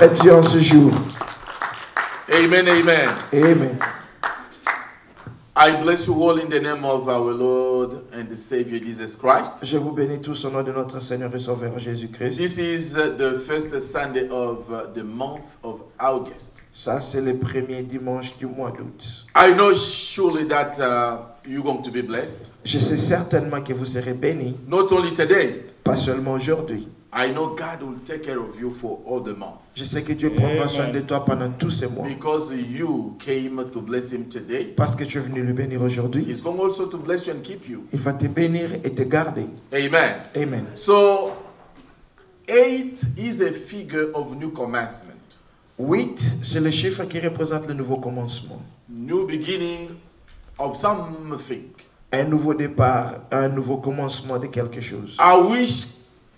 notre Dieu en ce jour. Amen, amen. Amen. I bless you all in the name of our Lord and the Savior Jesus Christ. Je vous bénis tous au nom de notre Seigneur et Sauveur Jésus-Christ. This is the first Sunday of the month of August. Ça, c'est le premier dimanche du mois d'août. I know surely that you're going to be blessed. Je sais certainement que vous serez bénis, Not only today, pas seulement aujourd'hui. I know God will take care of you for all the month. Je sais que Dieu prendra soin de toi pendant tous ces mois. Because you came to bless him today, Parce que tu es venu le bénir aujourd'hui, he's going also to bless you and keep you. il va te bénir et te garder. Amen. Amen. So, 8 is a figure of new commencement. 8, c'est le chiffre qui représente le nouveau commencement. New beginning of something. Un nouveau départ, un nouveau commencement de quelque chose. I wish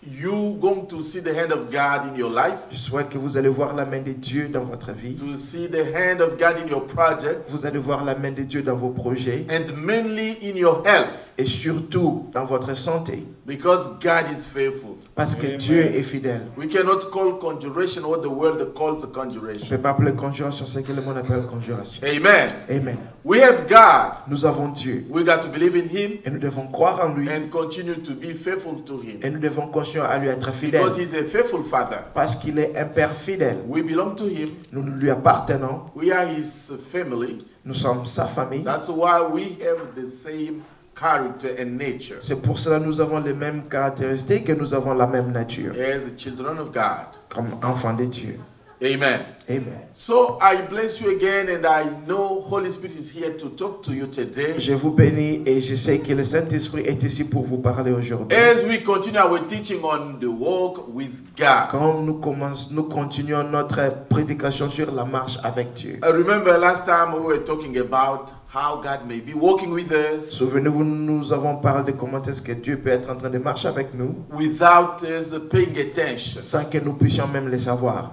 you going to see the hand of God in your life, Je souhaite que vous allez voir la main de Dieu dans votre vie. to see the hand of God in your project, Vous allez voir la main de Dieu dans vos projets and mainly in your health, et surtout dans votre santé. because God is faithful. Parce que Dieu est fidèle. We cannot call conjuration what the world calls On ne conjuration. peut pas appeler conjuration ce que le monde appelle conjuration. Amen. Amen. We have God. Nous avons Dieu We got to believe in Him et nous devons croire en lui and continue to be faithful to Him, et nous devons continuer à lui être fidèles because He's a faithful Father. parce qu'il est un Père fidèle. We belong to Him. Nous lui appartenons, We are His family. nous sommes sa famille. That's why we have the same character and nature C'est pour cela que nous avons les mêmes caractéristiques et nous avons la même nature as the children of God. comme enfants de Dieu. Amen. Amen. So I bless you again, and I know Holy Spirit is here to talk to you today. Je vous bénis et je sais que le Saint-Esprit est ici pour vous parler aujourd'hui. As we continue our teaching on the walk with God. Quand nous continuons notre prédication sur la marche avec Dieu. I remember last time we were talking about how God may be walking with us Souvenez-vous, nous avons parlé de comment est-ce que Dieu peut être en train de marcher avec nous without us paying attention. sans que nous puissions même le savoir.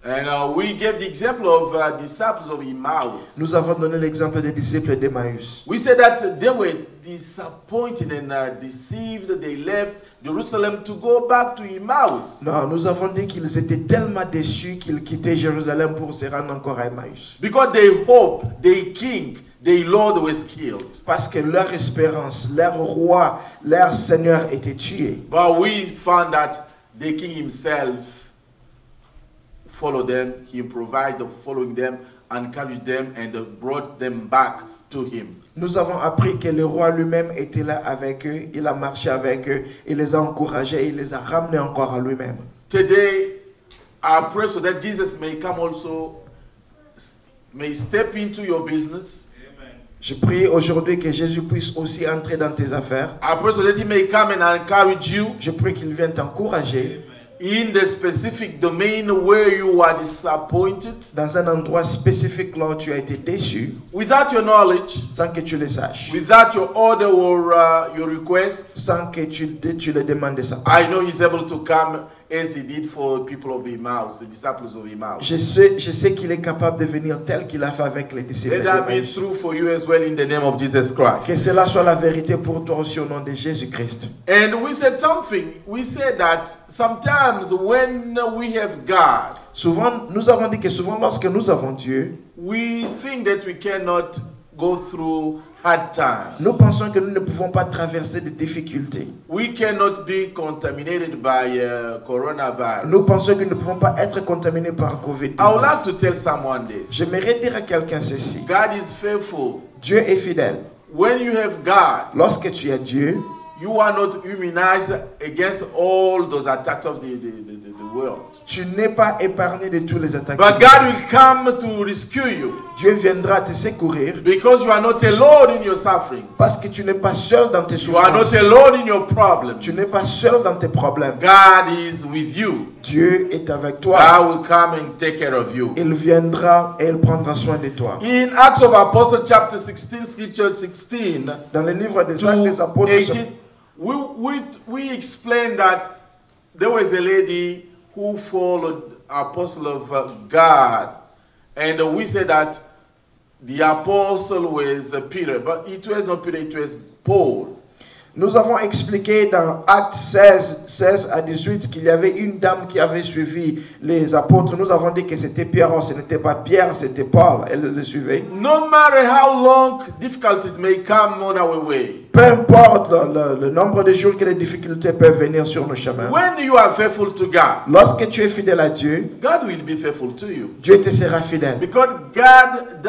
And we gave the example of disciples of Emmaus. Nous avons donné l'exemple des disciples d'Emmaüs. We said that they were disappointed and deceived. They left Jerusalem to go back to Emmaus. Non, nous avons dit qu'ils étaient tellement déçus qu'ils quittaient Jérusalem pour se rendre encore à Emmaüs. Because they hope, their king, their Lord was killed. Parce que leur espérance, leur roi, leur Seigneur était tué. But we found that the king himself followed them. He provided following them, encouraged them, and brought them back to him. Nous avons appris que le roi lui-même était là avec eux, il a marché avec eux, il les a encouragés, il les a ramenés encore à lui-même. Today, I pray so that Jesus may come also, may step into your business. Je prie aujourd'hui que Jésus puisse aussi entrer dans tes affaires. I pray so that he may come and encourage you Je prie qu'il vienne t'encourager in the specific domain where you are disappointed, dans un endroit spécifique là où tu as été déçu, without your knowledge, sans que tu le saches, without your order or your request. sans que tu le demandes de sa part. I know he's able to come as he did for people of Emmaus, the disciples of Emmaus. Je sais qu'il est capable de venir tel qu'il a fait avec les disciples Let that be d'Emmaüs. true for you as well in the name of Jesus Christ. Que cela soit la vérité pour toi aussi au nom de Jésus-Christ. And we said something. We said that sometimes when we have God, Souvent, nous avons dit que souvent lorsque nous avons Dieu, we think that we cannot go through hard times. nous pensons que nous ne pouvons pas traverser des difficultés. We cannot be contaminated by coronavirus. Nous pensons que nous ne pouvons pas être contaminés par COVID-19. I would like to tell someone this. J'aimerais dire à quelqu'un ceci. God is faithful. Dieu est fidèle. When you have God, Lorsque tu as Dieu, you are not immunized against all those attacks of the world. tu n'es pas épargné de tous les attaques. But God will come to rescue you Dieu viendra te secourir because you are not alone in your suffering. parce que tu n'es pas seul dans tes You are not souffrances. alone in your problems. Tu n'es pas seul dans tes problèmes. God is with you. Dieu est avec toi. God will come and take care of you. Il viendra et il prendra soin de toi. In Acts of Apostles chapter 16, scripture 16 Dans le livre des Actes des to Apôtres, 18, we explained that there was a lady who followed apostle of God, and we said that the apostle was Peter, but it was not Peter, it was Paul. Nous avons expliqué dans Actes 16 à 18 qu'il y avait une dame qui avait suivi les apôtres. Nous avons dit que c'était Pierre. Or, ce n'était pas Pierre, c'était Paul. Elle le suivait. No matter how long difficulties may come on our way, Peu importe le nombre de jours que les difficultés peuvent venir sur nos chemins. when you are faithful to God, Lorsque tu es fidèle à Dieu, God will be faithful to you. Dieu te sera fidèle. Because God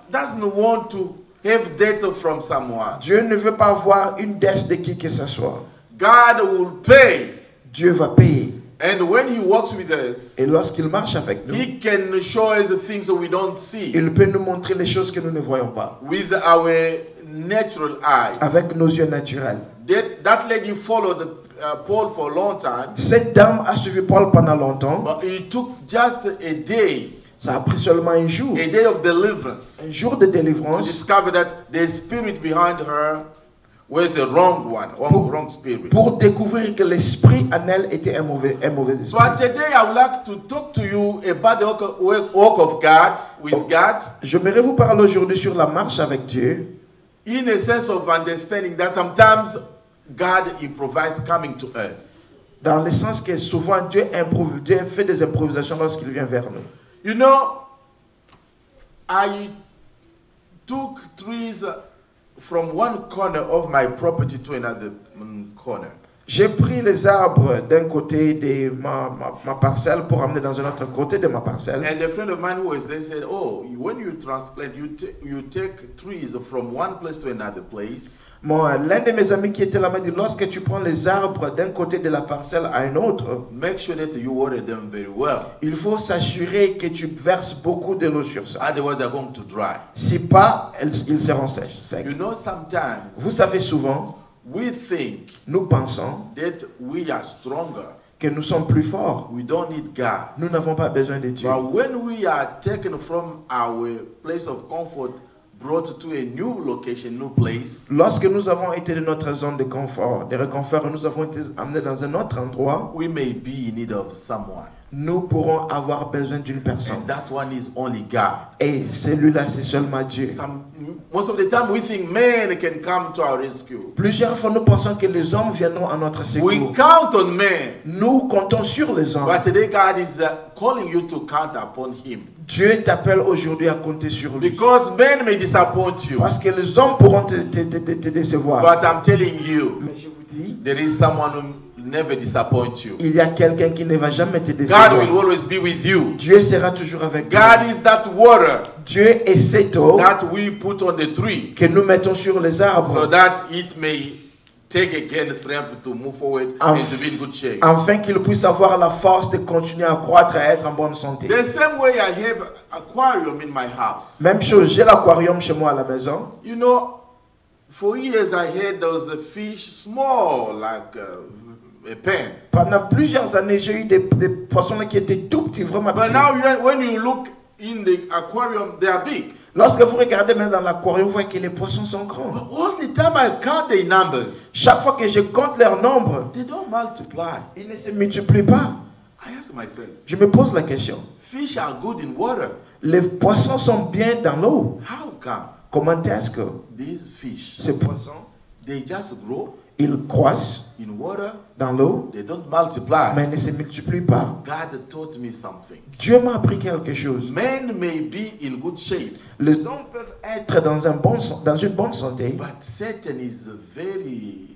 doesn't want to have debt from someone. Dieu ne veut pas avoir une dette de qui que ce soit. God will pay. Dieu va payer. And when He walks with us, Et lorsqu'il marche avec nous, He can show us the things that we don't see il peut nous montrer les choses que nous ne voyons pas. with our natural eyes. Avec nos yeux naturels. That lady followed Paul for a long time, Cette dame a suivi Paul pendant longtemps. but it took just a day Ça a pris seulement un jour. of deliverance, Un jour de to délivrance. discover that the spirit behind her was the wrong one, wrong spirit. Pour découvrir que l'esprit en elle était un mauvais So esprit. today I would like to talk to you about the walk of God with God, J'aimerais vous parler aujourd'hui sur la marche avec Dieu. in a sense of understanding that sometimes God improvises coming to us. Dans le sens que souvent Dieu fait des improvisations lorsqu'il vient vers nous. You know, I took trees from one corner of my property to another corner. J'ai pris les arbres d'un côté de ma parcelle pour amener dans un autre côté de ma parcelle. And a friend of mine who was there said, oh, when you transplant, you take trees from one place to another place. L'un de mes amis qui était là m'a dit, lorsque tu prends les arbres d'un côté de la parcelle à un autre, Make sure that you water them very well. il faut s'assurer que tu verses beaucoup de l'eau sur ça. Otherwise, they're going to dry. Si pas, ils seront secs. You know, sometimes Vous savez souvent, we think nous pensons that we are stronger. que nous sommes plus forts. We don't need God. Nous n'avons pas besoin de Dieu. But when we are taken from our place of comfort, brought to a new location, new place, Lorsque nous avons été de notre zone de confort, de réconfort, nous avons été amenés dans un autre endroit, we may be in need of someone. nous pourrons avoir besoin d'une personne. And that one is only God. Et celui-là, c'est seulement Dieu. Most of the time we think man can come to our rescue. Plusieurs fois, nous pensons que les hommes viendront à notre We secours. count on man. Nous comptons sur les hommes. But today God is calling you to count upon Him. Dieu t'appelle aujourd'hui à compter sur lui. Because men may disappoint you. Parce que les hommes pourront te décevoir. But I'm telling you, Mais je vous dis, there is someone who never disappoint you. il y a quelqu'un qui ne va jamais te God will décevoir. always be with you. Dieu sera toujours avec toi. God is that water Dieu est cette eau that we put on the tree que nous mettons sur les so arbres that it may take again strength to move forward and to be in good shape. afin qu'ils puissent avoir la force de continuer à croître et à être en bonne santé. The same way I have aquarium in my house. Même chose, j'ai l'aquarium chez moi à la maison. You know, for years I had those fish small like a pen. Pendant plusieurs années, j'ai eu des poissons qui étaient tout petits, vraiment But petits. now when you look in the aquarium, they are big. Lorsque vous regardez même dans l'aquarium, vous voyez que les poissons sont grands. But all the time I count their numbers. Chaque fois que je compte leur nombre, They don't multiply. ils ne se multiplient pas. I ask myself, Je me pose la question. fish are good in water. Les poissons sont bien dans l'eau. How come Comment est-ce que these fish, ces poissons, they just grow ils croissent in water, dans l'eau, they don't multiply? mais ne se multiplient pas? God taught me something. Dieu m'a appris quelque chose. Men may be in good shape, Les hommes peuvent être dans une bonne santé, but Satan is very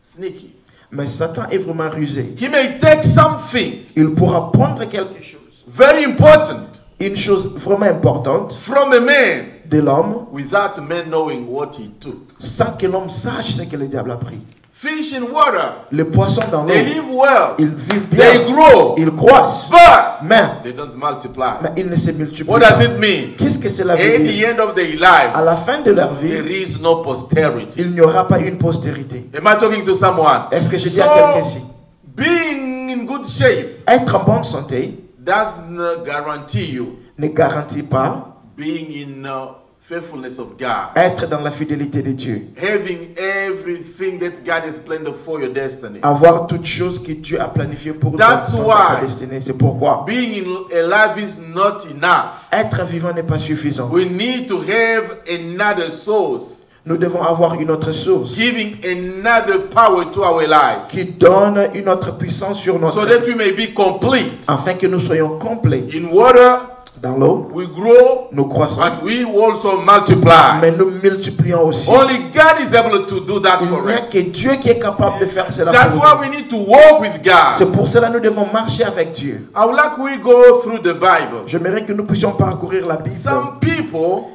sneaky. mais Satan est vraiment rusé. He may take something Il pourra prendre quelque chose, very important une chose vraiment importante from a man de l'homme, without man knowing what he took. sans que l'homme sache ce que le diable a pris. Fish in water, Les poissons dans l'eau, they live well, ils vivent they bien, grow, ils croissent, but mais they don't multiply. ils ne se multiplient What does pas. it mean? Qu'est-ce que cela At veut the dire? end of their À lives, la fin de leur there vie, is no posterity. il n'y aura pas une postérité. Am I talking to someone? Est-ce que je dis à quelqu'un ici? Being in good shape Être en bonne santé doesn't guarantee you ne garantit pas being in faithfulness of God. être dans la fidélité de Dieu. Having everything that God has planned for your destiny. Avoir toutes choses que Dieu a planifiées pour That's ta why destinée. C'est pourquoi Being alive is not enough. être vivant n'est pas suffisant. We need to have another source. Nous devons avoir une autre source giving another power to our life, qui donne une autre puissance sur notre so vie, that we may be complete. afin que nous soyons complets. In water, Dans l'eau, we grow, nous croissons, but we also multiply. mais nous multiplions aussi. Only God is able to do that Il for n'y a us. que Dieu qui est capable de faire cela That's pour why nous. we need to walk with God. C'est pour cela que nous devons marcher avec Dieu. I would like we go through the Bible. J'aimerais que nous puissions parcourir la Bible. Some people,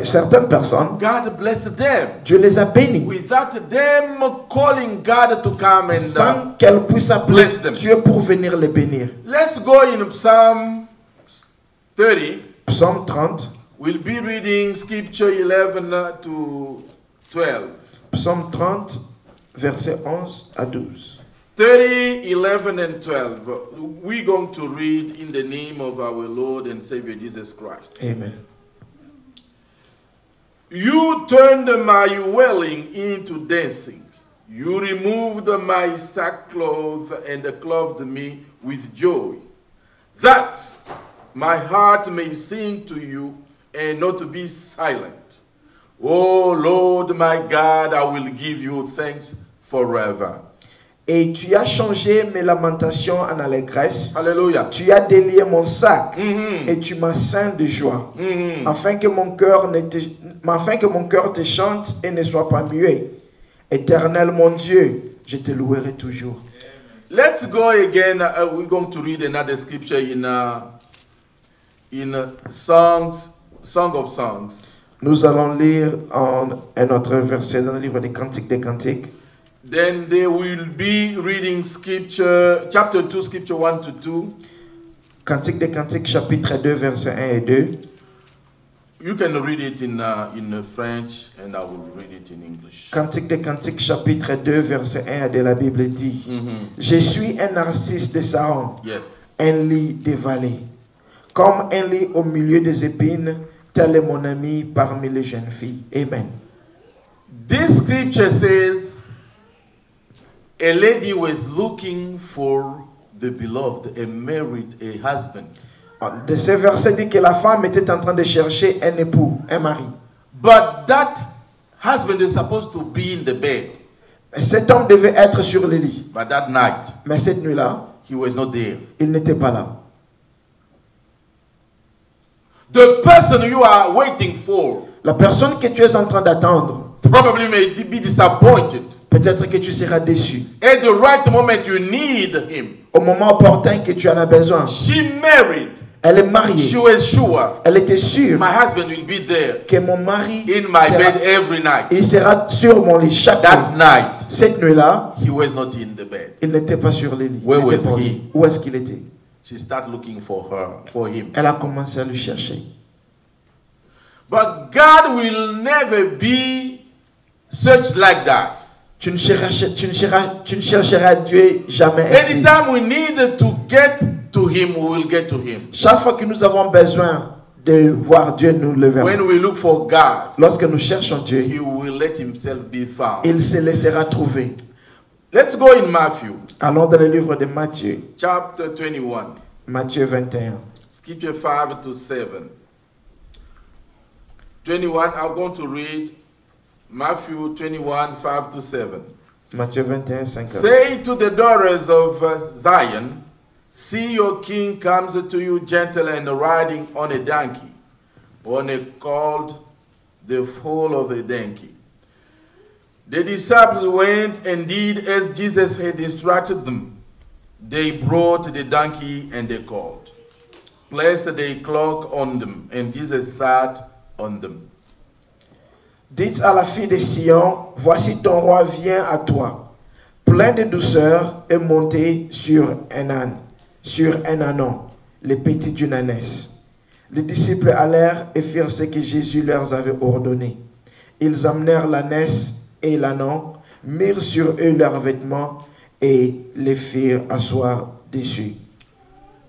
Certaines personnes, God blessed them Dieu les a bénis without them calling God to come and sans qu'elles puissent appeler bless them. Dieu pour venir les bénir. Let's go in Psalm 30. Psaume 30, We'll be reading scripture 11 to 12. Psaume 30, versets 11 à 12. 30, 11, and 12. We're going to read in the name of our Lord and Savior Jesus Christ. Amen. You turned my wailing into dancing. You removed my sackcloth and clothed me with joy, that my heart may sing to you and not be silent. Oh Lord my God, I will give you thanks forever. Et tu as changé mes lamentations en allégresse. Hallelujah. Tu as délié mon sac Mhm. et tu m'as ceint de joie. Mhm. Afin que mon cœur te chante et ne soit pas muet. Éternel mon Dieu, je te louerai toujours. Let's go again. We're going to read another scripture in Song of Songs. Nous allons lire un autre verset dans le livre des Cantiques des Cantiques. Then they will be reading scripture, chapter 2, scripture 1 to 2. Cantiques des Cantiques, chapitre 2, versets 1 et 2. You can read it in French and I will read it in English. Cantiques des Cantiques, chapitre 2, verset 1 de la Bible dit: Je suis un narcisse de Saron, Yes. un lit des vallées. Comme un lit au milieu des épines, tel est mon ami parmi les jeunes filles. Amen. This scripture says a lady was looking for the beloved and married a husband. De ce verset dit que la femme était en train de chercher un époux, un mari. But that husband is supposed to be in the bed. Et cet homme devait être sur le lit. But that night, Mais cette nuit-là, he was not there. il n'était pas là. The person you are waiting for La personne que tu es en train d'attendre, probably may be disappointed. peut-être que tu seras déçu. At the right moment, you need him. Au moment opportun que tu en as besoin. She married. Elle est mariée. She was sure Elle était sûre my husband will be there que mon mari in my sera, bed every night. il sera sur mon lit chaque That nuit. night, Cette nuit-là, he was not in the bed. il n'était pas sur le lit. Where Il était was pour he? lui. Où est-ce qu'il était? She started looking for him. Elle a commencé à le chercher. But God will never be such like that. Tu ne chercheras Dieu jamais ainsi. Anytime we need to get to him, we will get to him. Chaque fois que nous avons besoin de voir Dieu, nous le verrons. When we look for God, Lorsque nous cherchons Dieu, he will let himself be found. il se laissera trouver. Let's go in Matthew, Allons dans le livre de Matthieu, chapter 21, Matthieu 21. scripture 5 to 7. 21, I'm going to read Matthew 21, 5 to 7. Matthieu 21, 5. Say to the daughters of Zion, see your king comes to you gentle and riding on a donkey, on a colt, the foal of a donkey. The disciples went and did as Jesus had instructed them. They brought the donkey and the colt, placed the cloak on them, and Jesus sat on them. Dites à la fille de Sion, voici ton roi vient à toi, plein de douceur et monté sur un âne, sur un ânon, le petit d'une ânesse. Les disciples allèrent et firent ce que Jésus leur avait ordonné. Ils amenèrent l'ânesse et l'ânon, mirent sur eux leurs vêtements et les firent asseoir dessus.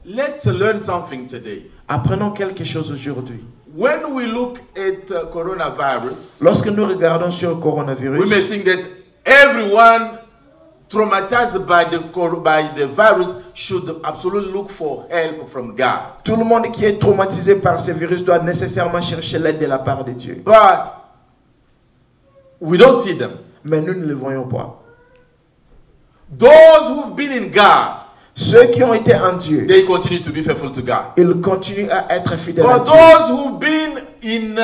Let's learn something today. Apprenons quelque chose aujourd'hui. When we look at coronavirus, Lorsque nous regardons sur le we coronavirus, may think that everyone traumatized by the virus should absolutely look for help from God. tout le monde qui est traumatisé par ce virus doit nécessairement chercher l'aide de la part de Dieu. But We don't see them. Mais nous ne les voyons pas. Those who've been in God, Ceux qui ont été en Dieu, they continue to be faithful to God. ils continuent à être fidèles à But Dieu. those who've been in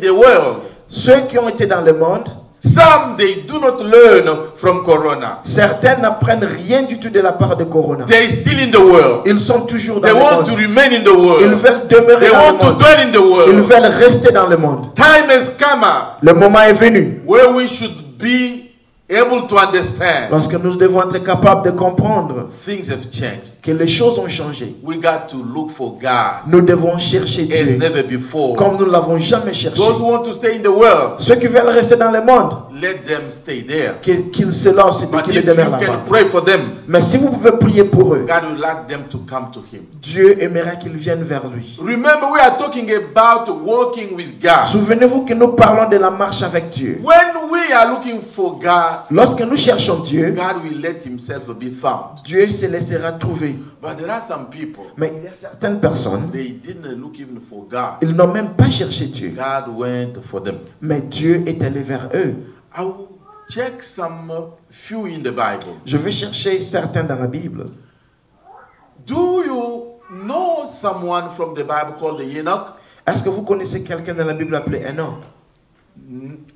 the world, Ceux qui ont été dans le monde, some they do not learn from Corona. certains n'apprennent rien du tout de la part de Corona. They're still in the world. Ils sont toujours dans They le want to monde. remain in the Ils world. veulent demeurer They dans want le to monde. dwell in the Ils world. veulent rester dans le monde. Time has come up Le moment est venu where we should be able to understand lorsque nous devons être capables de comprendre things have changed. que les choses ont changé. We got to look for God Nous devons chercher as Dieu never before. comme nous ne l'avons jamais cherché. Those who want to stay in the world, Ceux qui veulent rester dans le monde, let them stay there. qu'ils se lancent et But qu'ils if you demeurent can là-bas. pray for them, Mais si vous pouvez prier pour eux, God will like them to come to Him. Dieu aimera qu'ils viennent vers lui. Remember, we are talking about walking with God. Souvenez-vous que nous parlons de la marche avec Dieu. When we are looking for God, Lorsque nous cherchons Dieu, God will let Himself be found. Dieu se laissera trouver. But there are some people, Mais il y a certaines personnes, they didn't look even for God. ils n'ont même pas cherché Dieu. God went for them. Mais Dieu est allé vers eux. I will check some few in the Bible. Je vais chercher certains dans la Bible. Do you know someone from the Bible called Enoch? Est-ce que vous connaissez quelqu'un dans la Bible appelé Enoch?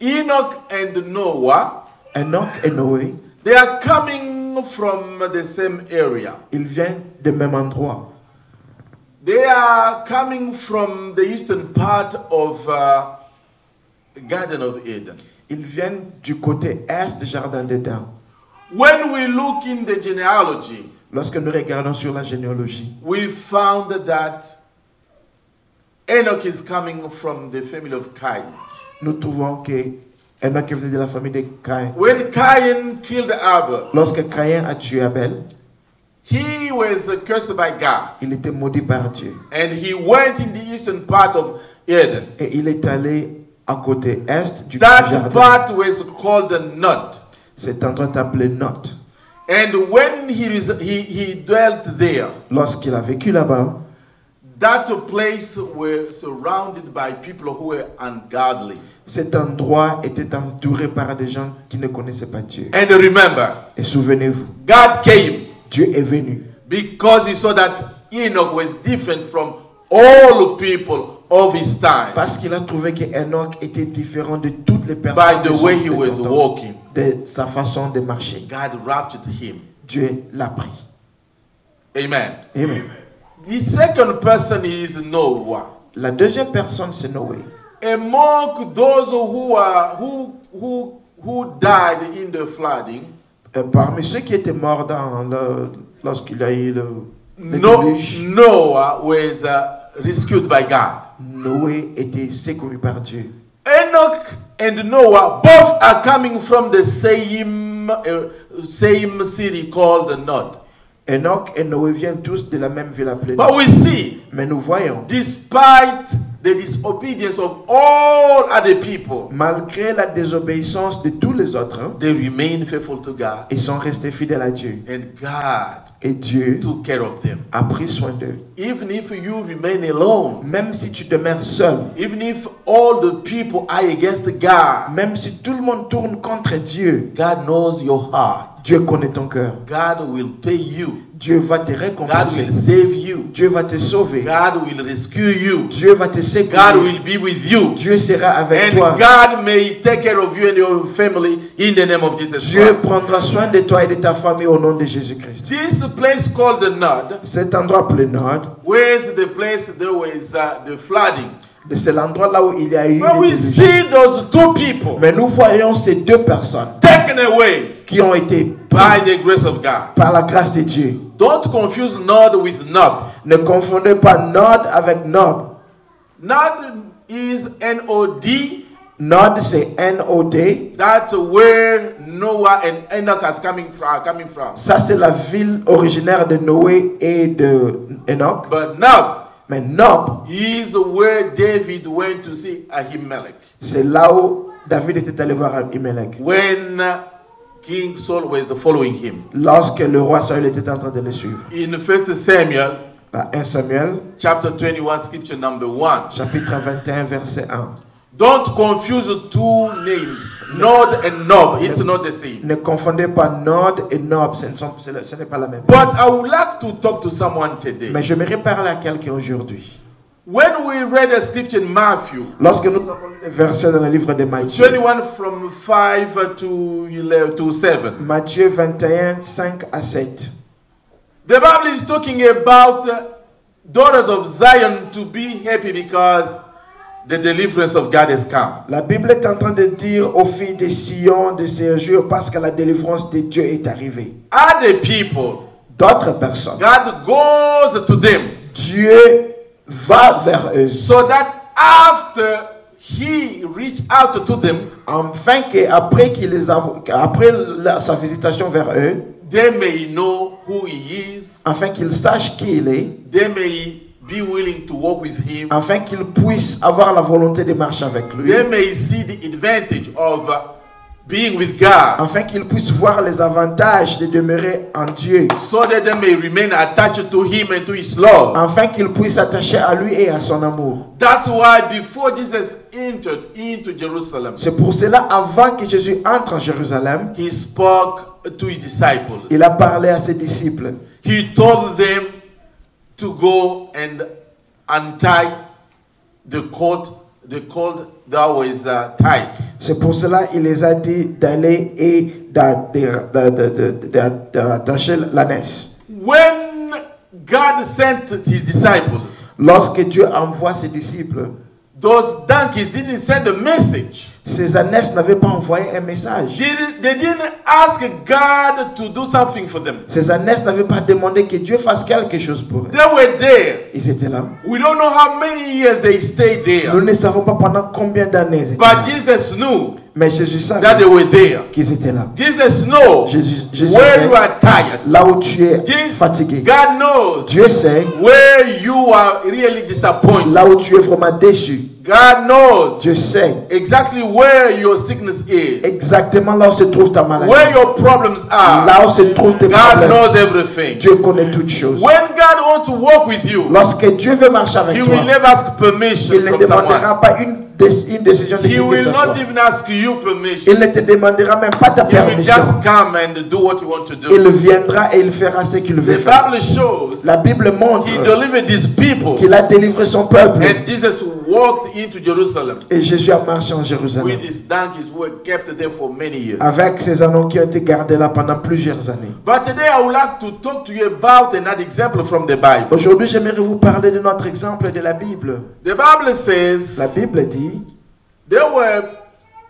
Enoch and Noah, Enoch et Noé, they are coming from the same area. ils viennent du même endroit. They are coming from the eastern part of the Garden of Eden. Ils viennent du côté est du jardin d'Éden. When we look in the genealogy, Lorsque nous regardons sur la généalogie, we found that Enoch is coming from the family of Cain. nous trouvons que Enoch est venu de la famille de Caïn. When Cain killed Abel, Lorsque Caïn a tué Abel, he was cursed by God. il était maudit par Dieu. And he went in the eastern part of Eden. Et il est allé à côté est du That jardin. part was called Nod. Cet endroit est appelé Nod. And when he dwelt there, Lorsqu'il a vécu là-bas, that place was surrounded by people who were ungodly. cet endroit était entouré par des gens qui ne connaissaient pas Dieu. And remember, Et souvenez-vous, God came Dieu est venu because he saw that Enoch was different from all people of his time parce qu'il a trouvé que Enoch était différent de toutes les by personnes the de, way he was walking. de sa façon de marcher. God raptured him. Dieu l'a pris. Amen. Amen. The second person is Noah. La deuxième personne, c'est Noé. Among those who died in the flooding, Parmi ceux qui étaient morts lorsqu'il y a eu le déluge, Noah was rescued by God. Noé était secouru par Dieu. Enoch and Noah both are coming from the same city called Nod. Enoch et Noé viennent tous de la même ville appelée But Nod. we see, Mais nous voyons, despite the disobedience of all other people, malgré la désobéissance de tous les autres, they remain faithful to God. ils sont restés fidèles à Dieu. And God Et Dieu took care of them. a pris soin d'eux. Even if you remain alone, Même si tu demeures seul, even if all the people are against God, même si tout le monde tourne contre Dieu, God knows your heart. Dieu connaît ton cœur. God will pay you. Dieu va te God récompenser. will save you. Dieu va te sauver. God will rescue you. Dieu va te God secourir. will be with you. Dieu sera avec And toi. God may take care of you and your family in the name of Jesus Dieu Christ. prendra soin de toi et de ta famille au nom de Jésus-Christ. This place called the Nod, Cet endroit appelé Nod, where's the place there was the flooding. c'est l'endroit là où il y a eu When le we déluge. see those two people Mais nous voyons ces deux personnes taken away qui ont été by the grace of God. par la grâce de Dieu. Don't confuse Nod with Nob. Ne confondez pas Nod avec Nob. Nod is N-O-D. Nod, c'est N-O-D. That's where Noah and Enoch are coming from. Ça, c'est la ville originaire de Noé et de Enoch. But Nob Mais Nob, is where David went to see Ahimelech c'est là où David était allé voir Ahimelech. when King Saul was following him. Lorsque le roi Saül était en train de le suivre. In 1 Samuel, Là, 1 Samuel, chapter 21, scripture number 1. chapitre 21, verset 1. Don't confuse the two names, Nod and Nob. It's not the same. Ne confondez pas Nod et Nob, ce n'est pas la même. But I would like to talk to someone today. Mais j'aimerais parler à quelqu'un aujourd'hui. When we read a scripture in Matthew, Lorsque nous avons lu les versets dans le livre de Matthieu, 21 from 5 to 11 to 7, Matthieu 21, 5 à 7. the Bible is talking about daughters of Zion to be happy because the deliverance of God has come. La Bible est en train de dire aux filles de Sion de se réjouir parce que la délivrance de Dieu est arrivée. Other people, D'autres personnes, God goes to them Dieu va vers eux, so that after He reached out to them, afin qu'après sa visitation vers eux, they may know who He is, afin qu'ils sachent qui il est, they may be willing to walk with Him, afin qu'ils puissent avoir la volonté de marcher avec lui, they may see the advantage of being with God, afin qu'ils puissent voir les avantages de demeurer en Dieu, so that they may remain attached to Him and to His love. afin qu'ils puissent s'attacher à lui et à son amour. That's why before Jesus entered into Jerusalem, C'est pour cela, avant que Jésus entre en Jérusalem, He spoke to His disciples. il a parlé à ses disciples. He told them to go and untie the coat that was tied. C'est pour cela qu'il les a dit d'aller et d'attacher l'ânesse. When God sent His disciples, Lorsque Dieu envoie ses disciples, those donkeys didn't send a message. ces ânesses n'avaient pas envoyé un message. They didn't ask God to do something for them. Ces ânesses n'avaient pas demandé que Dieu fasse quelque chose pour eux. They were there. Ils étaient là. We don't know how many years they stayed there. Nous ne savons pas pendant combien d'années ils étaient là. But Jesus knew Mais Jésus savait that they were there. qu'ils étaient là. Jesus knows Jésus where sait you are tired. là où tu es Jesus- fatigué. God knows Dieu sait where you are really disappointed. là où tu es vraiment déçu. God knows Dieu sait exactly where your sickness is, exactement là où se trouve ta maladie. where your problems are. Là où se trouvent tes God problèmes. knows everything. Dieu connaît toutes choses. When God wants to walk with you, Lorsque Dieu veut marcher avec He toi, will never ask permission il ne from demandera someone. pas une décision de qui He que will ce not soit. even ask you permission. Il ne te demandera même pas ta He will permission. just come and do what you want to do. Il viendra et il fera ce qu'il veut The faire. Bible shows La Bible montre He delivered these people, qu'il a délivré son peuple. and Jesus walked into Jerusalem Et Jésus a marché en Jérusalem with his donkeys who were kept there for many years. avec ces anneaux qui ont été gardés là pendant plusieurs années. But today I would like to talk to you about another example from the Bible. Aujourd'hui, j'aimerais vous parler de notre exemple de la Bible. The Bible says La Bible dit, there were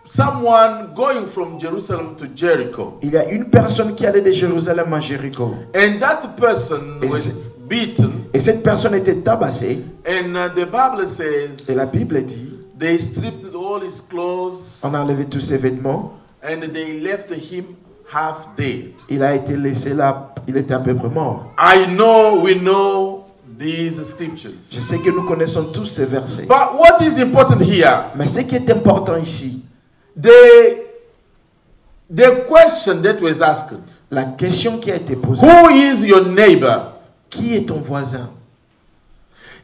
someone going from Jerusalem to Jericho, il y a une personne qui allait de Jérusalem à Jéricho. and that person Et was c'est- beaten, Et cette personne était tabassée. and the Bible Et la says Bible dit, they stripped all his clothes on a enlevé tous ses vêtements. and they left him half dead. Il a été laissé là, il était à peu près mort. We know these scriptures. Je sais que nous connaissons tous ces versets. But what is important here? Mais ce qui est important ici, The question that was asked, la question qui a été posée, who is your neighbor? qui est ton voisin?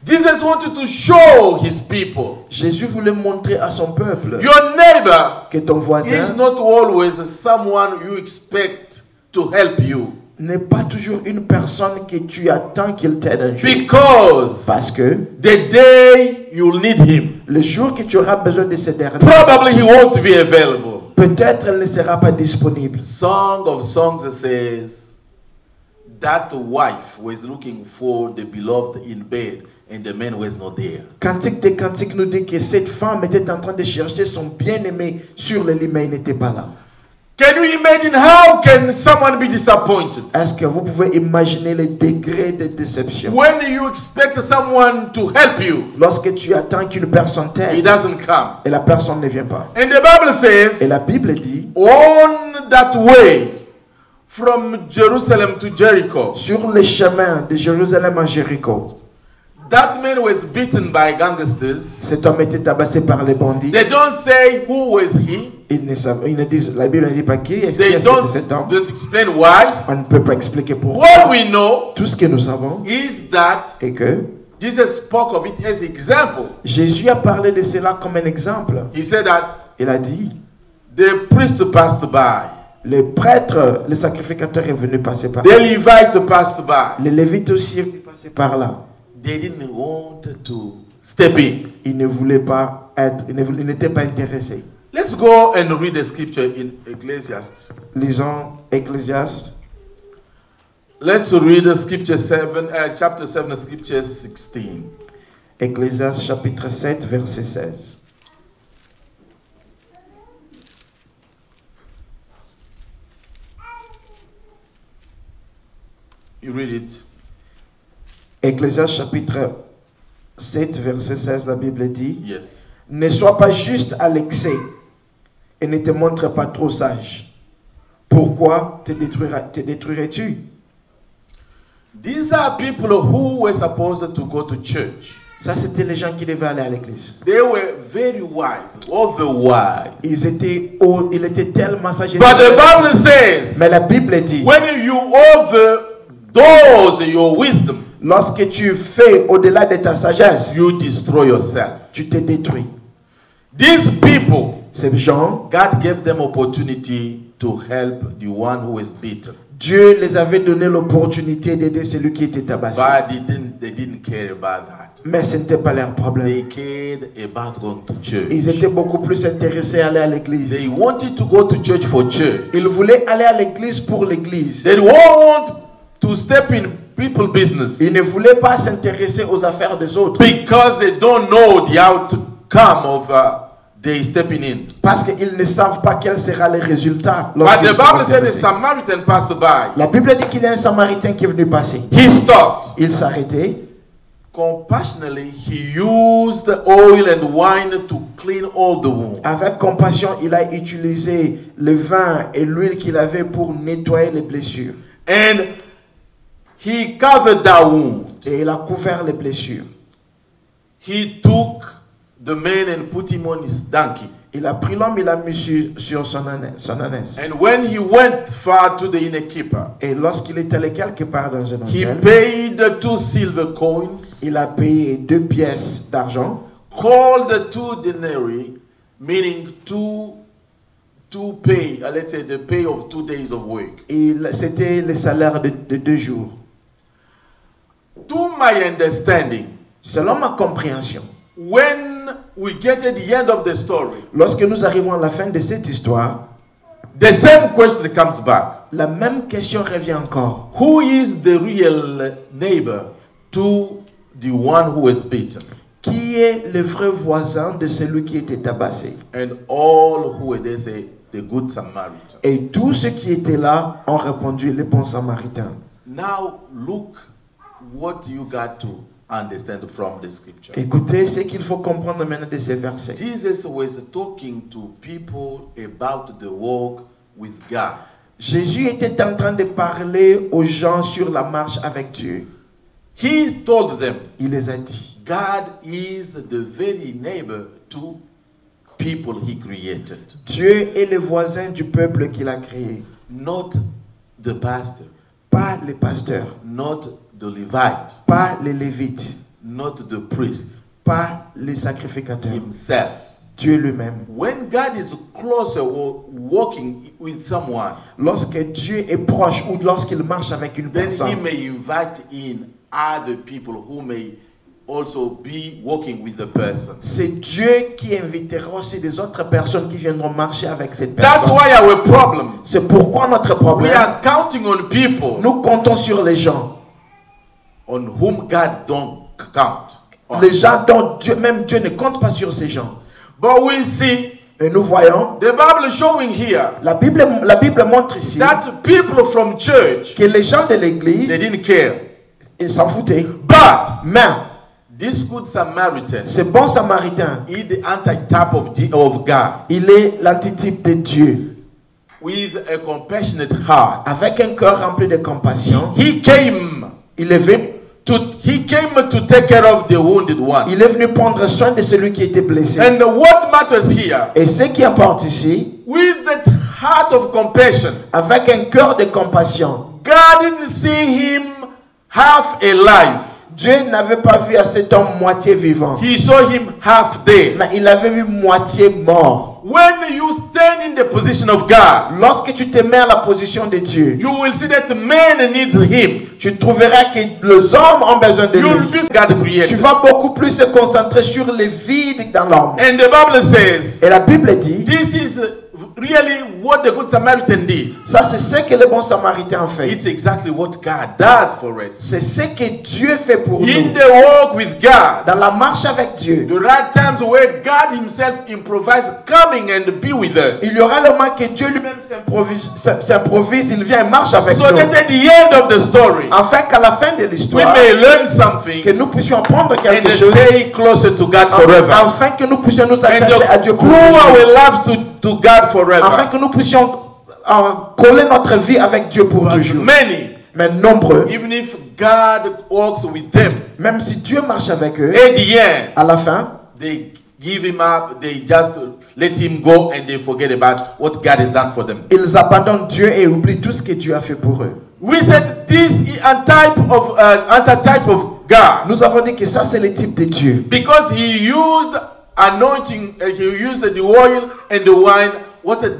Jesus wanted to show his people. Jésus voulait montrer à son peuple Your neighbor que ton is voisin not always someone you expect to help you. n'est pas toujours une personne que tu attends qu'il t'aide un jour. Because Parce que the day you'll need him, le jour que tu auras besoin de ce dernier, probably he won't be available. peut-être elle ne sera pas disponible. Song of Songs says that wife was looking for the beloved in bed and the man was not there. Cantique des Cantiques nous dit que cette femme était en train de chercher son bien-aimé sur le lit, mais il n'était pas là. Can you imagine how can someone be disappointed? Est-ce que vous pouvez imaginer le degré de déception? When you expect someone to help you, Lorsque tu attends qu'une personne he t'aide doesn't come. et la personne ne vient pas. And the Bible Et says, la Bible dit, on that way from Jerusalem to Jericho, sur le chemin de Jérusalem à Jéricho, that man was beaten by gangsters. cet homme était tabassé par les bandits. They don't say who was he. Ils ne disent, la Bible ne dit pas qui est They cet homme. don't explain why. On ne peut pas expliquer pourquoi. What we know Tout ce que nous savons is that est que Jesus spoke of it as example. Jésus a parlé de cela comme un exemple. He said that Il a dit, the priest passed by, les prêtres, les sacrificateurs est venu passer par the là. Levite passed by. Les Lévites aussi est venu passer par là. They didn't want to step in. Ils ne voulaient pas être, ils n'étaient pas intéressés. Let's go and read the scripture in Ecclesiastes. Lisons Ecclésiaste. Let's read the scripture 7, chapter 7, scripture 16. Ecclésiaste chapitre 7, verset 16. You read it. Ecclésiaste chapitre 7, verset 16, la Bible dit, Yes. ne sois pas juste à l'excès et ne te montre pas trop sage. Pourquoi te détruirais-tu? These are people who were supposed to go to church. Ça, c'était les gens qui devaient aller à l'église. They were very wise, overwise. Ils étaient tellement sages. But the Bible says, Mais la Bible dit, when you overdose your wisdom, lorsque tu fais au-delà de ta sagesse, you destroy yourself. tu te détruis. These people, Ces gens, God gave them opportunity to help the one who is beaten. Dieu les avait donné l'opportunité d'aider celui qui était tabassé. But they didn't care about that. Mais ce n'était pas leur problème. They cared about going to church. Ils étaient beaucoup plus intéressés à aller à They l'église. wanted to go to church for church. Ils voulaient aller à l'église pour l'église. They don't want to step in people's business Ils ne voulaient pas s'intéresser aux affaires des autres. because they don't know the outcome of they stepping in. Parce qu'ils ne savent pas quel sera le résultat. But lorsqu'ils the seront Bible said a intéressés. Samaritan passed by. La Bible dit qu'il y a un Samaritain qui est venu passer. He stopped. Il s'arrêtait. Compassionately, he used oil and wine to clean all the wounds. Avec compassion, il a utilisé le vin et l'huile qu'il avait pour nettoyer les blessures. And he covered that wound. Et il a couvert les blessures. He took the man and put him on his donkey. Il a pris l'homme, il l'a mis sur son ânesse. And when he went far to the innkeeper, Et lorsqu'il est allé quelque part dans un he hôtel, paid 2 silver coins, il a payé 2 pièces d'argent, called 2 denarii, meaning two pay, let's say the pay of 2 days of work. et c'était le salaire de 2 jours. To my understanding, Selon ma compréhension, when we get at the end of the story, lorsque nous arrivons à la fin de cette histoire, the same question comes back. la même question revient encore. Who is the real neighbor to the one who was beaten? Qui est le vrai voisin de celui qui était tabassé? And all who were there say, the good Samaritan. Et tous ceux qui étaient là ont répondu, le bon samaritain. Now look what you got to understand from the scripture. Écoutez ce qu'il faut comprendre maintenant de ces versets. Jesus was talking to people about the walk with God. Jésus était en train de parler aux gens sur la marche avec Dieu. He told them, Il les a dit, God is the very neighbor to people he created, Dieu est le voisin du peuple qu'il a créé. not the pastor, Pas les pasteurs, not the Levite, pas les lévites, not the priest, pas les sacrificateurs. himself. Dieu lui-même. When God is closer or walking with someone, Lorsque Dieu est proche ou lorsqu'il marche avec une then he personne, may invite in other people who may also be walking with the person. c'est Dieu qui invitera aussi des autres personnes qui viendront marcher avec cette That's personne. why our problem. C'est pourquoi notre We problème, are counting on people nous comptons sur les gens. on whom God don't count on. Les gens dont Dieu, même Dieu ne compte pas sur ces gens. But we see Et nous voyons, the Bible showing here la Bible montre ici that people from church, que les gens de they l'église, didn't care. ils s'en foutaient. But Mais this good Samaritan ce bon samaritain, is the anti-type of God il est l'antitype de Dieu. with a compassionate heart. Avec un cœur rempli de compassion, He came il est venu to take care of the wounded one. Il est venu prendre soin de celui qui était blessé. And what matters here, Et ce qui importe ici, with that heart of compassion, avec un cœur de compassion, God didn't see him half alive. Dieu n'avait pas vu à cet homme moitié vivant, He saw him half dead. mais il l'avait vu moitié mort. When you stand in the position of God, Lorsque tu te mets à la position de Dieu, you will see that man needs him. tu trouveras que les hommes ont besoin de You will lui. be God Tu created. vas beaucoup plus se concentrer sur les vides dans l'homme. And the Bible says, Et la Bible dit, this is really what the Good Samaritan did. ça c'est ce que le bon samaritain fait. It's exactly what God does for us. C'est ce que Dieu fait pour In nous. the walk with God, Dans la marche avec Dieu, the right times where God himself improvises coming and be with us. il y aura le moment que Dieu lui-même s'improvise, il vient et marche avec So nous. that at the end of the story, Afin qu'à la fin de we l'histoire, may learn something que nous puissions apprendre and quelque chose, stay closer to God forever. afin que nous puissions nous And attacher à Dieu pour glue toujours. our lives to God forever. Afin que nous puissions coller notre vie avec Dieu pour But toujours. many, Mais nombreux, even if God walks with them, même si Dieu marche avec eux, at the end, à la fin, they give him up, they just let him go and they forget about what God has done for them. ils abandonnent Dieu et oublient tout ce que Dieu a fait pour eux. We said this is a type of God Nous avons dit que ça c'est le type de Dieu. because he used anointing, he used the oil and the wine. What's it?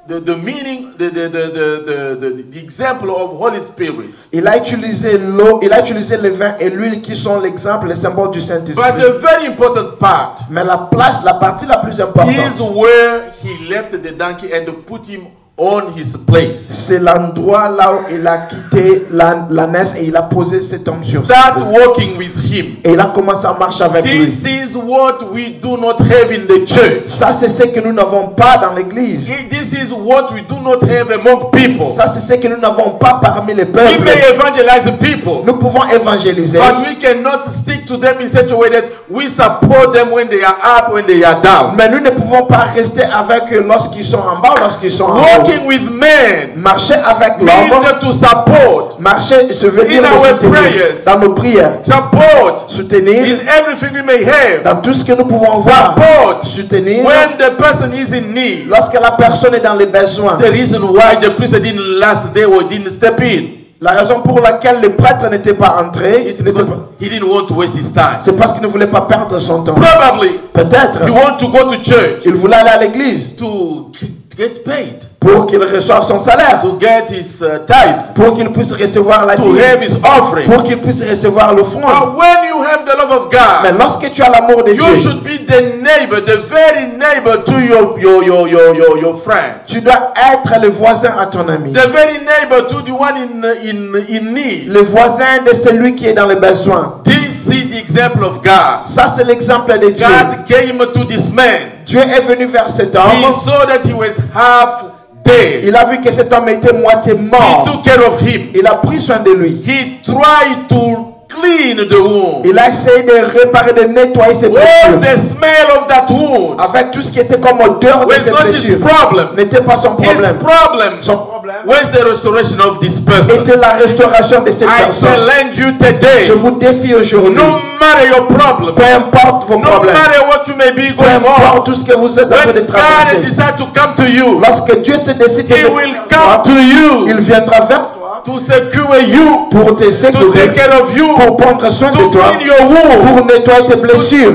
The meaning, the example of Holy Spirit. Il a utilisé l'eau, il a utilisé le vin et l'huile qui sont l'exemple, les symboles du But Saint-Esprit. the very important part Mais la partie la plus is importante, where he left the donkey and put him on his place. c'est l'endroit là où il a quitté l'ânesse et il a posé cet homme sur sa Start place. walking with him. Et il a commencé à marcher avec lui. This is what we do not have in the church. Ça c'est ce que nous n'avons pas dans l'église. This is what we do not have among people. Ça c'est ce que nous n'avons pas parmi les We peuples. may evangelize people, Nous pouvons évangéliser, but we cannot stick to them in such a way that we support them when they are up, when they are down. mais nous ne pouvons pas rester avec eux lorsqu'ils sont en bas, lorsqu'ils sont en haut. Walking with men Marcher avec l'homme, means to support, marcher, se venir In nous our soutenir prayers. dans nos prières, support soutenir in everything we may have. dans tout ce que nous pouvons voir, Support soutenir when the person is in need. lorsque la personne est dans les besoins. The reason why the priest didn't last day or didn't step in La raison pour laquelle le prêtre n'était pas entré, is because he didn't want to waste his time. c'est parce qu'il ne voulait pas perdre son temps. Probably Peut-être you want to go to church il voulait aller à l'église to get paid, pour qu'il reçoive son salaire, to get his tithe, pour qu'il puisse recevoir la to dîme, have his offering. pour qu'il puisse recevoir l'offrande. But when you have the love of Mais God, lorsque tu as l'amour de you Dieu, should be the neighbor, the very neighbor to your friend, tu dois être le voisin à ton ami, the very neighbor to the one in need. le voisin de celui qui est dans les besoins. This is the example of God. Ça, c'est l'exemple de Dieu. God came to this man. Dieu est venu vers cet He homme. saw that he was half dead. Il a vu que cet homme était moitié He mort. took care of him. Il a pris soin de lui. He tried to clean the wound. Il a essayé de réparer, de nettoyer ses All blessures. the smell of that wound Avec tout ce qui était comme odeur de was ses not his blessures. problem. N'était pas son His problème. problem Son problème was the restoration of this person. était la restauration de cette I personne. challenge you today. Je vous défie aujourd'hui. No matter your problem, Peu importe vos no problèmes. matter what you may be Peu going importe on, tout ce que vous êtes en train when de God traverser. decides to come to you, Lorsque Dieu se décide de He venir will vers come toi, to you il viendra vers toi to secure you, pour te to sécuriser, take care of you, pour prendre soin de to toi, clean your wound, pour nettoyer tes blessures,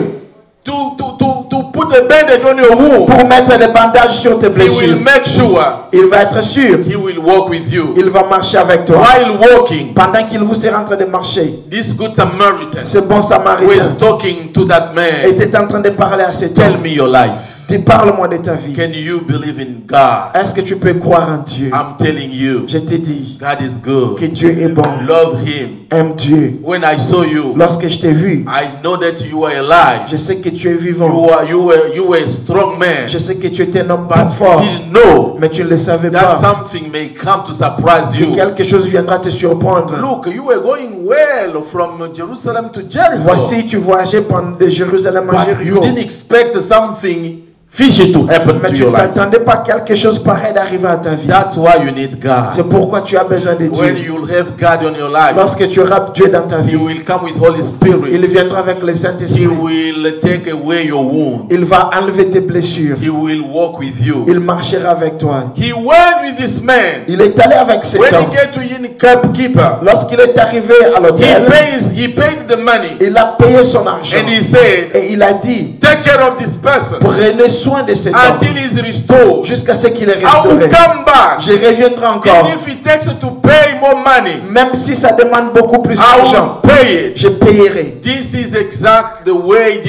to put a bandage on your wound. pour mettre des bandages sur tes He blessures. will make sure Il va être sûr, He will walk with you. il va marcher avec toi. While walking, Pendant qu'il vous est en train de marcher, this good Samaritan ce bon was samaritain talking to that man. était en train de parler à cet Tell homme. me your life. Dis, parle-moi de ta vie. Can you believe in God? Est-ce que tu peux croire en Dieu? I'm telling you, Je te dis God is que good. Dieu est bon. Love Him. Aime Dieu. When I saw you, Lorsque je t'ai vu, I know that you were alive. je sais que tu es vivant. You were a strong man. Je sais que tu étais un homme But pas fort, you didn't know mais tu ne le savais that pas. something may come to surprise Que you. quelque chose viendra te surprendre. Look, you were going well from Jerusalem to Jericho. Voici, tu voyageais de Jérusalem à But you Jéricho. didn't expect something fish it to happen Mais to tu your ne life. t'attendais pas quelque chose pareil d'arriver à ta vie. That's why you need God. C'est pourquoi tu as besoin de When Dieu. you'll have God in your life, Lorsque tu auras Dieu dans ta He vie, will come with Holy il Spirit. viendra avec le He Saint-Esprit. will take away your wound. Il va enlever tes blessures. He will walk with you. Il marchera avec toi. He went with this man. Il est allé avec cet When homme. he get to inn keeper, Lorsqu'il est arrivé à l'hôtel, he paid the money, il a payé son argent. and he said, Et il a dit, take care of this person prenez soin de cet homme until he's restored. jusqu'à ce qu'il est I will restauré. come back. Je reviendrai encore. And if he takes to pay more money, Même si ça demande beaucoup plus I will d'argent, pay it. je payerai. This is exact the way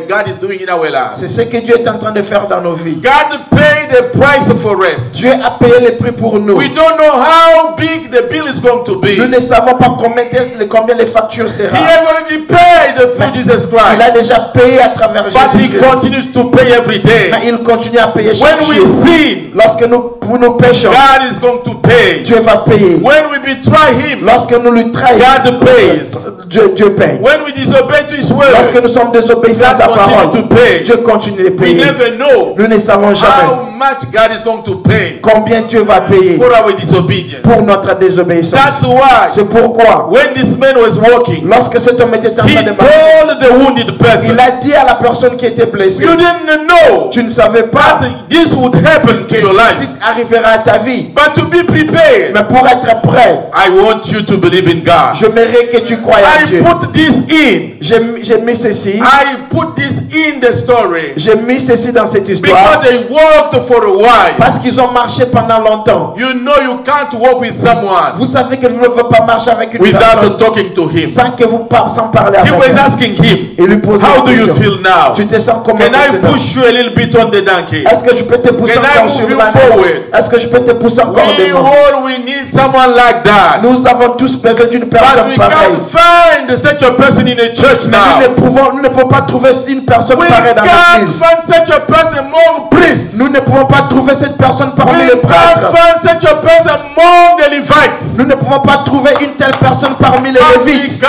God is doing in our lives. C'est ce que Dieu est en train de faire dans nos vies. God paid the price for us. Dieu a payé le prix pour nous. We don't know how big the bill is going to be. Nous ne savons pas combien les factures He seront. has already paid through Jesus Il a Christ. déjà payé à travers But He Jésus-Christ. continues to pay every day. Mais il continue à payer chaque When we jour. sin, Lorsque nous péchons, God is going to pay. Dieu va payer. When we betray Him, Lorsque nous lui trahissons, God pays. Dieu paye. when we disobey to His word, Lorsque nous sommes désobéissants à sa God continue parole, to pay. Dieu continue de We payer. never know Nous ne savons how jamais much God is going to pay combien Dieu va payer for our disobedience. pour notre désobéissance. That's why C'est pourquoi, when this man was walking, lorsque cet homme était en he train de marcher, told the wounded person, il a dit à la personne qui était blessée, you didn't know tu ne savais pas that this would happen to que your ceci life. arrivera à ta vie. But to be prepared, Mais pour être prêt, I want you to believe in God. j'aimerais que tu croies à I Dieu. put this in. J'ai mis ceci. I put this in the story J'ai mis ceci dans cette because histoire they walked for a while. parce qu'ils ont marché pendant longtemps. You know you can't walk with someone Vous savez que vous ne pouvez pas marcher avec une without personne talking to him. sans parler He avec was elle. asking him, Et lui poser how la do you question. feel now? Tu te sens comment Can I maintenant? push you a little bit on the donkey? Est-ce que je peux te pousser Can I encore move sur you la forward? neige? Est-ce que je peux te pousser encore We devant? all we need someone like that. Nous avons tous besoin d'une But personne we pareille. can't find such a person in a church Mais now. nous ne pouvons pas trouver une personne We pareille dans can't l'église. find such a person among priests. Nous ne pouvons pas trouver cette personne parmi We les can't prêtres. find such a person among the Levites. Nous ne pouvons pas trouver une telle personne parmi les But Lévites.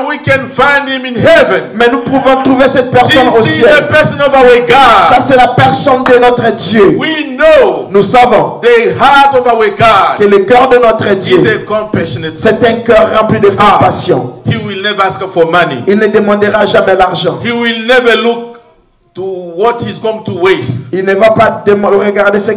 we can find him in heaven. Mais nous pouvons trouver cette personne au This is the ciel. person of our Ça, God. c'est la personne de notre Dieu. We know Nous savons the heart of our que God le cœur de notre is Dieu, a compassionate. c'est un cœur rempli de compassion. He will never ask for money. Il ne demandera jamais l'argent. He will never look to what he's going to waste. Il ne va pas regarder ce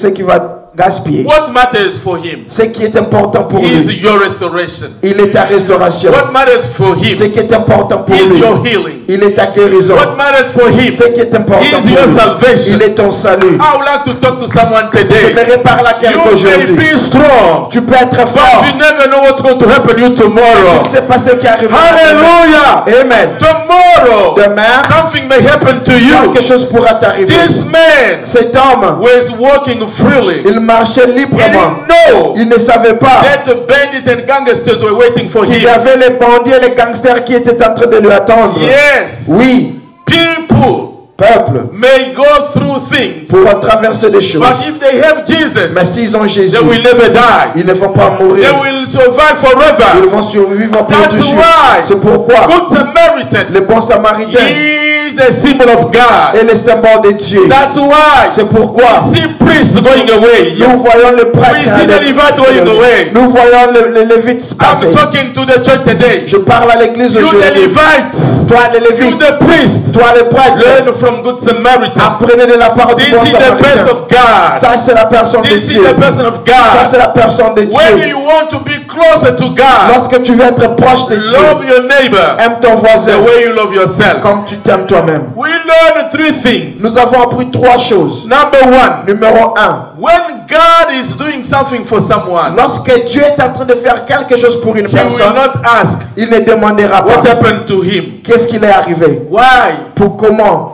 qui va gaspiller. What matters for him Ce qui est important pour is lui, your restoration. il est ta restauration. What matters for Ce him qui est important pour is lui, your healing. il est ta guérison. What matters for him Ce qui est important is pour your lui, salvation. il est ton salut. I would like to talk to someone today. J'aimerais parler à quelqu'un You may aujourd'hui. be strong, Tu peux être but fort. you never know what's going to happen to you Tu tomorrow. ne sais pas ce qui arrivera. Hallelujah. Amen. Tomorrow, Demain, something may happen to you. quelque chose pourra t'arriver. This man Cet homme, was walking freely. il marchait He librement. didn't know Il ne savait pas that the bandits and gangsters were waiting for qu'il y him. avait les bandits et les gangsters qui étaient en train de lui attendre. Yes, Oui, people peuple, may go through things, pour traverser des choses. but if they have Jesus, Mais s'ils ont Jésus, they will never die. ils ne vont pas They mourir. will survive Ils forever. vont survivre pour That's toujours. why C'est pourquoi Good Samaritan le bon samaritain is the symbol of God. est le symbole de Dieu. That's why C'est pourquoi we see priests going away. nous voyons le prêtre We see the Levite going away. Nous voyons le Lévite passer. I'm talking to the church today. Je parle à l'église You the aujourd'hui. Levites, Toi les you Lévites, the priests, toi les prêtres, learn from Good Samaritan. apprenez de la part du This bon is the best samaritain. of God. Ça c'est la personne de This is Dieu. the person of Ça c'est God. la personne de When Dieu. you want to be closer to God, Lorsque tu veux être proche de Dieu, love your neighbor aime ton the voisin way you love yourself. comme tu t'aimes toi-même. We learn three things. Nous avons appris trois choses. Number one, Numéro 1, when God is doing something for someone, lorsque Dieu est en train de faire quelque chose pour une He will personne, not ask il ne demandera what pas happened to him. qu'est-ce qu'il est arrivé, Why? pour comment,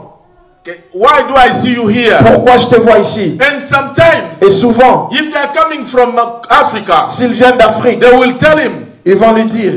Why do I see you here? pourquoi je te vois ici. And sometimes, Et souvent, if they are coming from Africa, s'il vient d'Afrique, they will tell him, ils vont lui dire,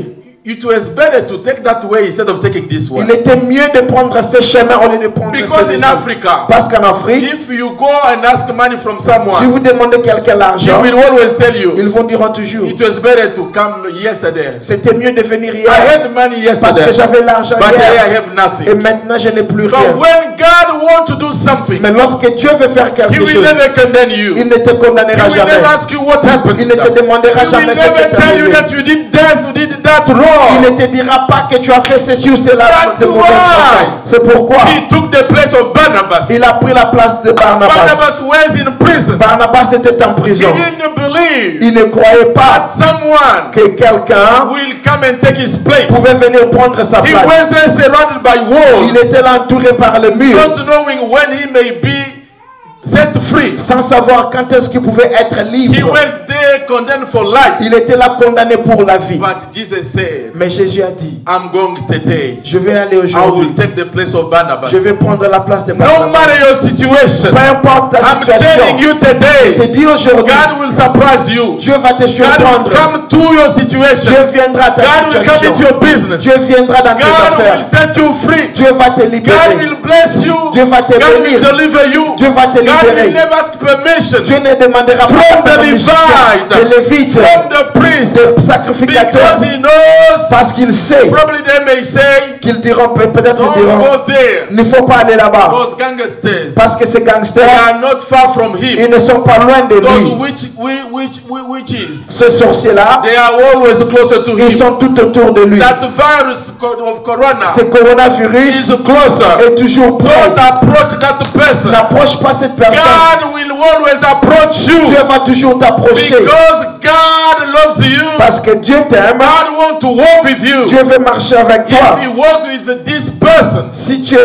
it was better to take that way instead of taking this one. Il était mieux de prendre ce chemin au lieu de prendre Because celui-ci. in Africa, Parce qu'en Afrique, if you go and ask money from si someone, vous demandez quelqu'un he l'argent, will always tell you, ils vont dire toujours, it was better to come yesterday. c'était mieux de venir I hier had money parce que yesterday, j'avais l'argent but today I hier have nothing. et maintenant je n'ai plus But rien. when God wants to do something, Mais lorsque Dieu veut faire He quelque will chose, never condemn you. il ne te He condamnera will jamais. never ask you what happened. Il ne te demandera He will jamais ce never qui t'est tell you arrivé. that you did this, you did that Il wrong. ne te dira pas que tu as fait ceci ou cela That's de mauvaise façon. why C'est pourquoi He took the place of Barnabas. il a pris la place de Barnabas. Barnabas was in prison. Barnabas était en He prison. didn't believe Il ne croyait that pas someone que quelqu'un will come and take his place. pouvait venir prendre sa He place. was there surrounded by walls, Il était là entouré par le mur, not knowing when he may be set free. sans savoir quand est-ce qu'il pouvait être He libre. was there condemned for life. Il était là condamné pour la vie. But Jesus said, Mais Jésus a dit, I'm going today. je vais aller I aujourd'hui. will take the place of Barnabas. Je vais prendre la place de No Barnabas. matter your situation, Peu importe ta I'm telling situation, you je te today, dis aujourd'hui, God will surprise you. Dieu va te God will surprendre. come to your situation. Dieu viendra à ta God will come situation. into your business. Dieu viendra dans tes God will affaires. set you free. Dieu va te God libérer. will bless you. Dieu va te God will bénir. deliver you. Dieu va te God will libérer. never ask permission Dieu ne demandera from pas the permission Levite, des Lévites, from the priest, des sacrificateurs, because he knows. parce qu'il sait Probably they may say, qu'ils diront, peut-être don't ils diront, go there. il ne faut pas aller là-bas, Those gangsters, parce que ces they gangsters, are not far from him. ils ne sont pas loin de Those lui. witches, Ces sorciers-là, they are always closer to ils him. sont tout autour de lui. That virus of corona Ce coronavirus is closer. est toujours prêt. Don't approach that person. N'approche pas cette personne. God will always approach you Dieu va toujours t'approcher. because God loves you. Parce que Dieu t'aime. God wants to walk with you. Dieu veut marcher avec toi. If he walked with this person, Si tu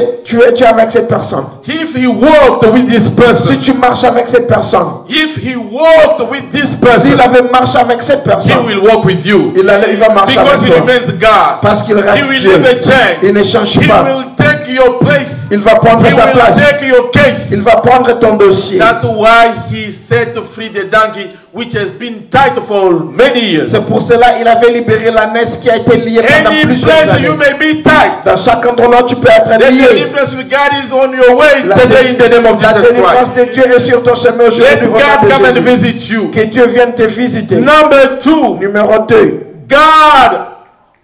es avec cette personne. if he walked with this Si person, tu marches avec cette personne. if he walked with this S'il person, avait marché avec cette he personne. will walk with you Il va marcher because avec he toi. remains God. Parce qu'il He reste will Dieu. never change. Il ne change He pas. will take your place. Il va prendre He ta will place. take your case. Il va prendre ton dossier. That's why he set free the donkey which has been tied for many years. C'est pour cela qu'il avait libéré l'ânesse qui a été liée pendant Any plusieurs place années. you may be tied, Dans chaque endroit, tu peux être the lié. deliverance with God is on your way La today in the name of la Jesus délivrance Christ. de Dieu est sur ton chemin Let aujourd'hui. au nom God de come and Jésus. visit you. Que Dieu vienne te visiter. Number 2, Numéro 2. God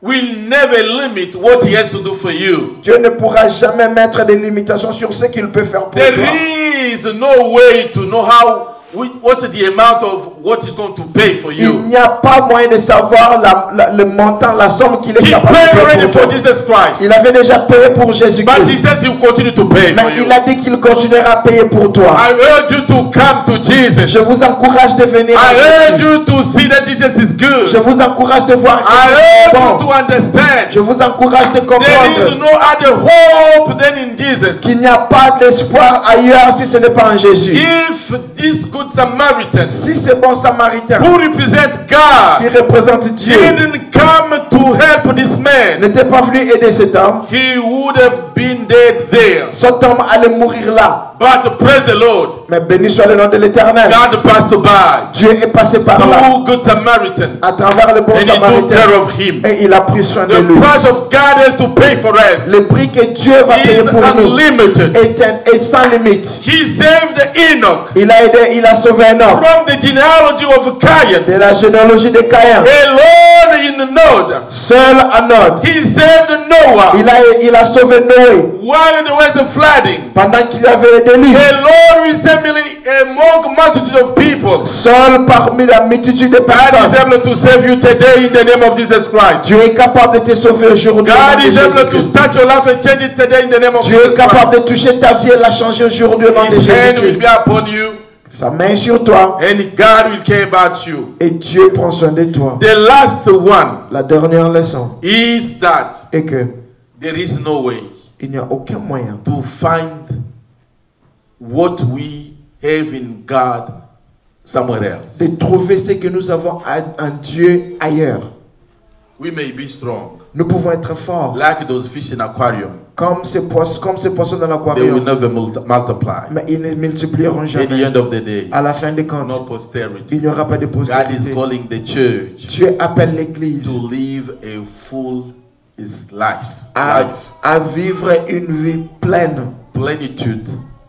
will never limit what he has to do for you. Dieu ne pourra jamais mettre des limitations sur ce qu'il peut faire pour There toi. is no way to know what's the amount of what he's going to pay for Il you. n'y a pas moyen de savoir le montant, la somme qu'il est He capable paid de already payer for pour toi. Jesus Christ. Il avait déjà payé pour But he Jésus-Christ. says he will continue to pay for Mais you. il a dit qu'il continuera à payer pour toi. I urge you to come to Jesus. Je vous encourage de venir à I urge Jésus. you to see that Jesus is good. Je vous encourage de voir que I Jésus est urge you bon. to understand. Je vous encourage de There is comprendre no other hope than in Jesus. qu'il n'y a pas d'espoir ailleurs si ce n'est pas en Jésus. If this good Samaritan Si ce bon Samaritain who represent qui God représente Dieu didn't come to help this man, n'était pas venu aider cet homme, he would have been dead there. cet homme allait mourir là. But praise the Lord, Mais béni soit le nom de l'Éternel. God passed by Dieu est passé par là through good Samaritan à travers le bon and he took care Samaritain of him. et il a pris soin de The lui. price of God has to pay for us Le prix que Dieu va payer is pour nous unlimited. est sans limite. He saved Enoch Il a sauvé un homme from the genealogy of Cain, de la généalogie de Caïn. alone in Nod. Seul en Nod. He saved Noah Il a sauvé Noé while there was the flooding, pendant qu'il y avait des déluge. alone with family among multitude of people. Seul parmi la multitude de God is personnes. able to save you today in the name of Jesus Christ. Dieu est capable de te sauver aujourd'hui. au nom God de is able to Jésus-Christ. start your life and change it today in the name of Dieu est Jesus Christ. capable de toucher ta vie et la changer aujourd'hui au nom de His hand will Jésus-Christ. be upon you Sa main sur toi and God will care about you. et Dieu prend soin de toi. The last one La dernière leçon is that est que there is no way il n'y a aucun moyen to find what we have in God somewhere else. de trouver ce que nous avons en Dieu ailleurs. We may be strong, Nous pouvons être forts, like those fish in aquarium, comme ces poissons dans They will l'aquarium. never multiply. Mais ils ne multiplieront At the jamais. end of the day, À la fin des comptes, no posterity. il n'y aura pas de God is postérité. calling the church Dieu appelle l'Église to live a full life, à vivre une vie pleine, plenitude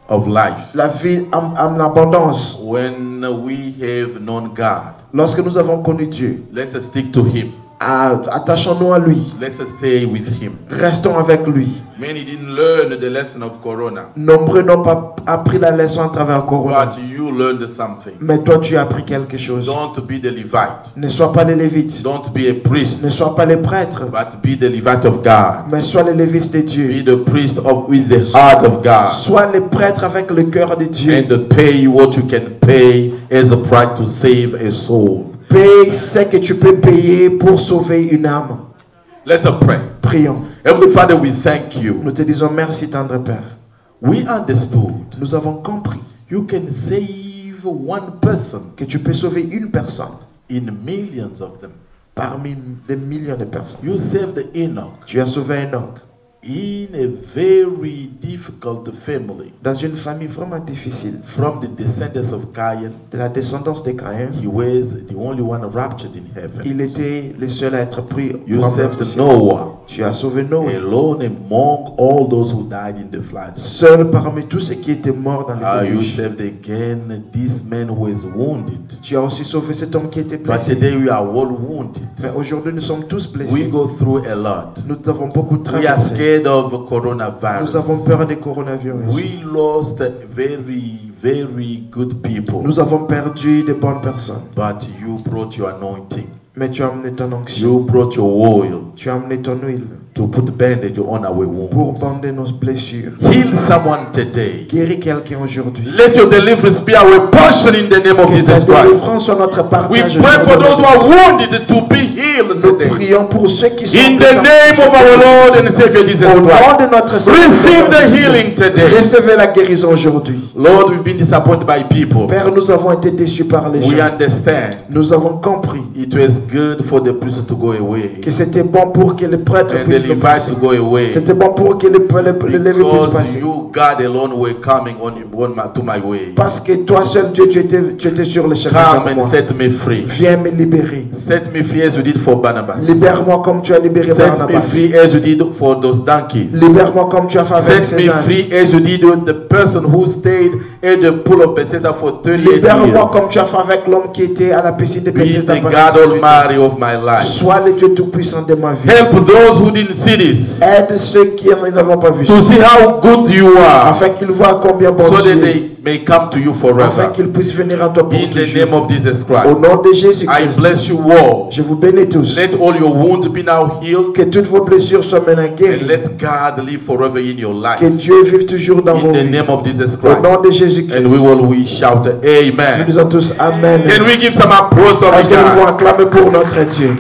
of life. la vie en abondance. When we have known God, Lorsque nous avons connu Dieu, let's stick to Him. attachons-nous à lui. Let's stay with Him. Restons avec lui. Many didn't learn the lesson of Corona, Nombreux n'ont pas appris la leçon à travers Corona. but you learned something. Mais toi, tu as appris quelque chose. Don't be the Levite. Ne sois pas les Lévites. Don't be a priest, Ne sois pas les prêtres. but be the Levite of God. Mais sois les Lévites de Be Dieu. the priest with the heart of God. Sois les prêtres avec le cœur de Dieu. And pay what you can pay as a price to save a soul. Paye ce que tu peux payer pour sauver une âme. Let's pray. Prions. Heavenly Father, we thank you. Nous te disons merci, tendre Père. We understood Nous avons compris you can save one person que tu peux sauver une personne in millions of them. parmi des millions de personnes. You saved Enoch Tu as sauvé Enoch in a very difficult family. dans une famille vraiment difficile. From the descendants of Cain, De la descendance de Caïn, he was the only one raptured in heaven. il était le seul à être pris. You pour entrer au saved ciel. Noah Tu as sauvé Noé, alone among all those who died in the flood. seul parmi tous ceux qui étaient morts dans les You déluge. saved again this man who was wounded. Tu as aussi sauvé cet homme qui était But blessé. today we are all wounded. Mais aujourd'hui, nous sommes tous We blessés. go through a lot. Nous avons beaucoup We are traversé. scared of Nous coronavirus. avons peur des coronavirus. We lost very good people. Nous avons perdu de bonnes personnes. But you brought your anointing. Mais tu as amené ton onction. You brought your oil Tu as amené ton huile to put bandage on our pour wounds. bander nos blessures. Heal someone today. Guéris quelqu'un aujourd'hui. Let your deliverance be our portion in the name of Que ta Jesus Christ. délivrance soit notre We partage. pray for those who are wounded to be healed Nous today. prions pour ceux qui sont In the name of our Lord and Savior Jesus au nom Christ. de notre Seigneur. Receive the healing today. Recevez la guérison aujourd'hui. Lord, we've been disappointed by people. Père, nous avons été déçus par les We gens. understand Nous avons compris it was good for the priest to go away que c'était bon pour que les prêtres and the puissent le Levite passer. to go away. C'était bon pour que les Lévites puissent Because passer. you, God alone, were coming to my way. Parce que toi seul, Dieu, tu étais sur le chemin Come vers and moi. set me free. Viens me libérer. Set me free as you did for Barnabas. Libère-moi comme tu as libéré Set me Barnabas. free as you did for those donkeys. Libère-moi comme tu as fait avec Set ces me ânes. free as you did with the person who stayed at the pool of Bethesda for 38 Libère-moi comme years. tu as fait avec l'homme qui était à la piscine de Be Bethesda. the pendant God 38 ans. Almighty of my life. Sois le Dieu tout-puissant de ma vie. Help those who didn't see this Aide ceux qui n'avons pas vu. to see how good you are, Afin qu'ils voient combien bon so that tu es. they may come to you Afin forever. qu'ils puissent venir à toi pour In the toujours. name of Jesus Au Christ, nom de I Jésus-Christ, bless you all. je vous bénis tous. Let all your wounds be now healed, Que toutes vos blessures soient maintenant and guéries. let God live forever in your life. Que Dieu vive toujours dans vos In the vies. name of Jesus Au nom Christ. de Jésus-Christ. And we shout Nous Amen. disons tous Amen. Can we give some applause to our Est-ce que nous pouvons God? acclamer pour notre Dieu?